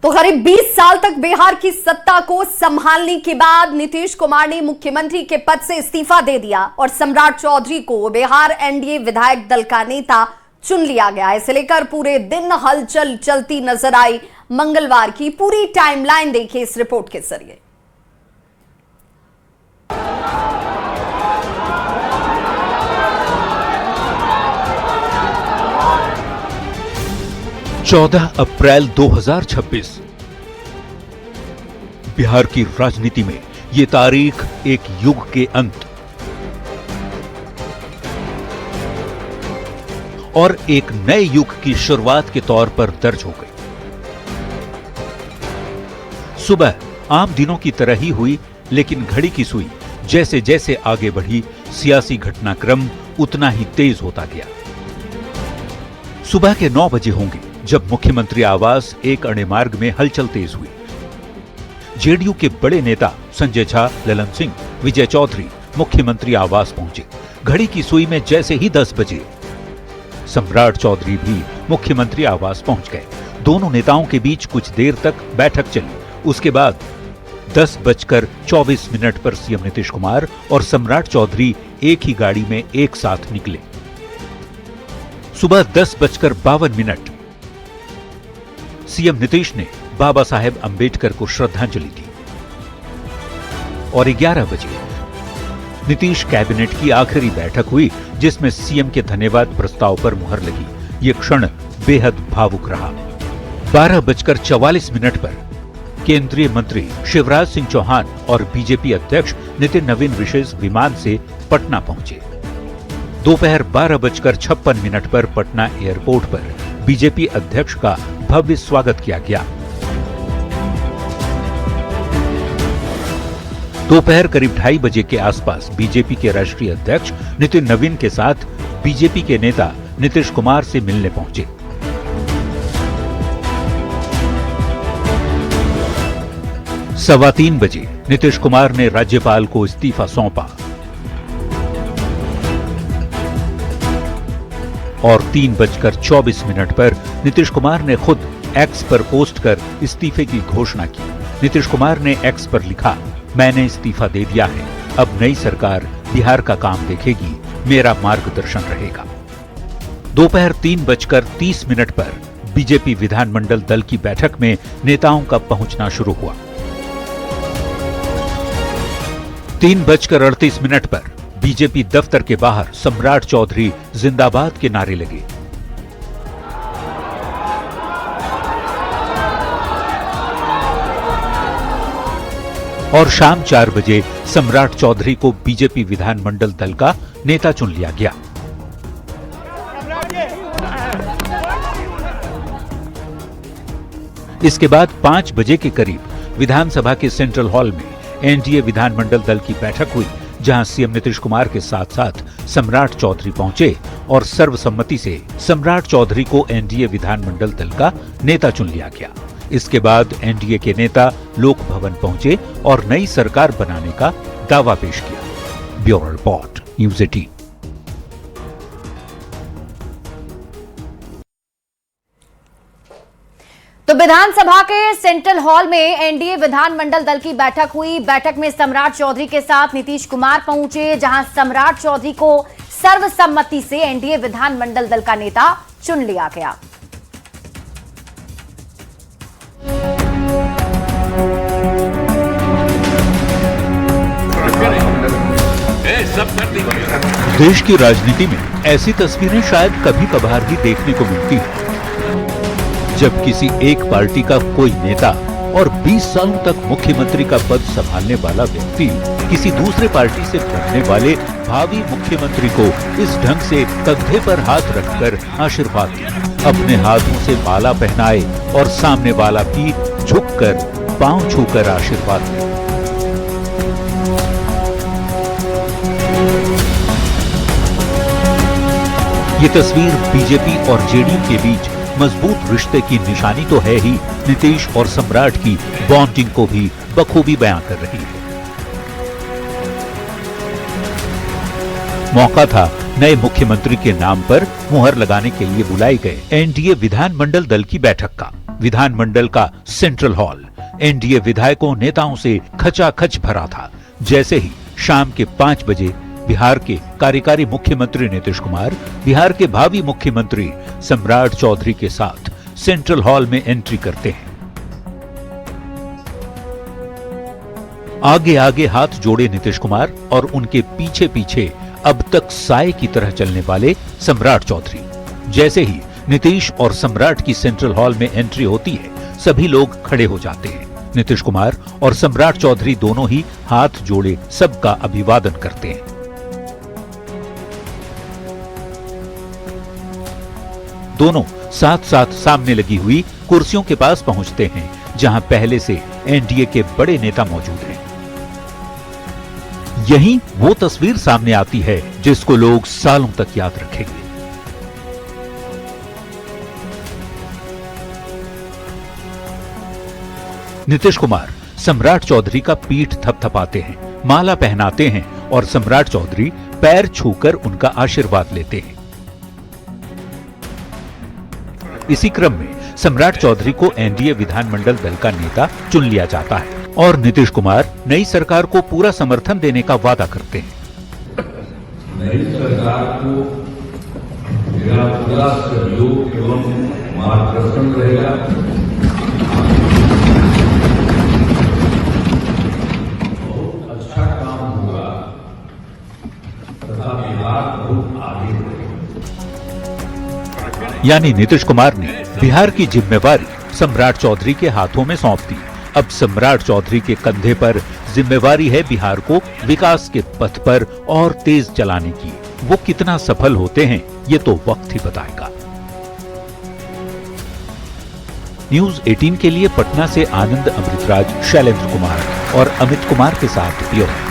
तो करीब 20 साल तक बिहार की सत्ता को संभालने के बाद नीतीश कुमार ने मुख्यमंत्री के पद से इस्तीफा दे दिया और सम्राट चौधरी को बिहार एनडीए विधायक दल का नेता चुन लिया गया। इसे लेकर पूरे दिन हलचल चलती नजर आई। मंगलवार की पूरी टाइमलाइन देखिए इस रिपोर्ट के जरिए। अप्रैल 2026 बिहार की राजनीति में ये तारीख एक युग के अंत और एक नए युग की शुरुआत के तौर पर दर्ज हो गई। सुबह आम दिनों की तरह ही हुई, लेकिन घड़ी की सुई जैसे जैसे आगे बढ़ी, सियासी घटनाक्रम उतना ही तेज होता गया। सुबह के 9 बजे होंगे जब मुख्यमंत्री आवास एक अणे मार्ग में हलचल तेज हुई। जेडीयू के बड़े नेता संजय झा, ललन सिंह, विजय चौधरी मुख्यमंत्री आवास पहुंचे। घड़ी की सुई में जैसे ही 10 बजे सम्राट चौधरी भी मुख्यमंत्री आवास पहुंच गए। दोनों नेताओं के बीच कुछ देर तक बैठक चली। उसके बाद 10:24 पर सीएम नीतीश कुमार और सम्राट चौधरी एक ही गाड़ी में एक साथ निकले। सुबह 10:52 सीएम नीतीश ने बाबा साहेब अंबेडकर को श्रद्धांजलि दी और 11 बजे नीतीश कैबिनेट की आखिरी बैठक हुई, जिसमें सीएम के धन्यवाद प्रस्ताव पर मुहर लगी। ये क्षण बेहद भावुक रहा। 12:44 पर केंद्रीय मंत्री शिवराज सिंह चौहान और बीजेपी अध्यक्ष नितिन नवीन विशेष विमान से पटना पहुंचे। दोपहर 12:56 पर पटना एयरपोर्ट पर बीजेपी अध्यक्ष का भव्य स्वागत किया गया। दोपहर करीब 2:30 बजे के आसपास बीजेपी के राष्ट्रीय अध्यक्ष नितिन नवीन के साथ बीजेपी के नेता नीतीश कुमार से मिलने पहुंचे। 3:15 बजे नीतीश कुमार ने राज्यपाल को इस्तीफा सौंपा और 3:24 पर नीतीश कुमार ने खुद एक्स पर पोस्ट कर इस्तीफे की घोषणा की। नीतीश कुमार ने एक्स पर लिखा, मैंने इस्तीफा दे दिया है, अब नई सरकार बिहार का काम देखेगी, मेरा मार्गदर्शन रहेगा। दोपहर 3:30 पर बीजेपी विधानमंडल दल की बैठक में नेताओं का पहुंचना शुरू हुआ। 3:38 पर बीजेपी दफ्तर के बाहर सम्राट चौधरी जिंदाबाद के नारे लगे। और शाम 4 बजे सम्राट चौधरी को बीजेपी विधानमंडल दल का नेता चुन लिया गया। इसके बाद 5 बजे के करीब विधानसभा के सेंट्रल हॉल में एनडीए विधानमंडल दल की बैठक हुई, जहां सीएम नीतीश कुमार के साथ साथ सम्राट चौधरी पहुंचे और सर्वसम्मति से सम्राट चौधरी को एनडीए विधानमंडल दल का नेता चुन लिया गया। इसके बाद एनडीए के नेता लोक भवन पहुंचे और नई सरकार बनाने का दावा पेश किया। Bureau report, news 18। तो विधानसभा के सेंट्रल हॉल में एनडीए विधानमंडल दल की बैठक हुई। बैठक में सम्राट चौधरी के साथ नीतीश कुमार पहुंचे, जहां सम्राट चौधरी को सर्वसम्मति से एनडीए विधानमंडल दल का नेता चुन लिया गया। देश की राजनीति में ऐसी तस्वीरें शायद कभी कभार ही देखने को मिलती है, जब किसी एक पार्टी का कोई नेता और 20 सालों तक मुख्यमंत्री का पद संभालने वाला व्यक्ति किसी दूसरे पार्टी से बनने वाले भावी मुख्यमंत्री को इस ढंग से कंधे पर हाथ रखकर आशीर्वाद दे, अपने हाथों से माला पहनाए और सामने वाला भी झुककर पांव छूकर आशीर्वाद दे। ये तस्वीर बीजेपी और जेडीयू के बीच मजबूत रिश्ते की निशानी तो है ही, नीतीश और सम्राट की बॉन्डिंग को भी बखूबी बयां कर रही है। मौका था नए मुख्यमंत्री के नाम पर मुहर लगाने के लिए बुलाए गए एनडीए विधानमंडल दल की बैठक का। विधानमंडल का सेंट्रल हॉल एनडीए विधायकों नेताओं से खचाखच भरा था। जैसे ही शाम के 5 बजे बिहार के कार्यकारी मुख्यमंत्री नीतीश कुमार बिहार के भावी मुख्यमंत्री सम्राट चौधरी के साथ सेंट्रल हॉल में एंट्री करते हैं। आगे आगे हाथ जोड़े नीतीश कुमार और उनके पीछे पीछे अब तक साए की तरह चलने वाले सम्राट चौधरी। जैसे ही नीतीश और सम्राट की सेंट्रल हॉल में एंट्री होती है, सभी लोग खड़े हो जाते हैं। नीतीश कुमार और सम्राट चौधरी दोनों ही हाथ जोड़े सबका अभिवादन करते हैं। दोनों साथ साथ सामने लगी हुई कुर्सियों के पास पहुंचते हैं, जहां पहले से एनडीए के बड़े नेता मौजूद हैं। यहीं वो तस्वीर सामने आती है जिसको लोग सालों तक याद रखेंगे। नीतीश कुमार सम्राट चौधरी का पीठ थपथपाते हैं, माला पहनाते हैं और सम्राट चौधरी पैर छूकर उनका आशीर्वाद लेते हैं। इसी क्रम में सम्राट चौधरी को एनडीए विधानमंडल दल का नेता चुन लिया जाता है और नीतीश कुमार नई सरकार को पूरा समर्थन देने का वादा करते हैं। नई सरकार को मेरा पूरा सहयोग एवं मार्गदर्शन रहेगा। बहुत अच्छा काम होगा तथा बिहार बहुत आगे बढ़ेगा। यानी नीतीश कुमार ने बिहार की जिम्मेवारी सम्राट चौधरी के हाथों में सौंप दी। अब सम्राट चौधरी के कंधे पर जिम्मेवारी है बिहार को विकास के पथ पर और तेज चलाने की। वो कितना सफल होते हैं ये तो वक्त ही बताएगा। न्यूज़ 18 के लिए पटना से आनंद अमृतराज, शैलेंद्र कुमार और अमित कुमार के साथ ब्यूरो।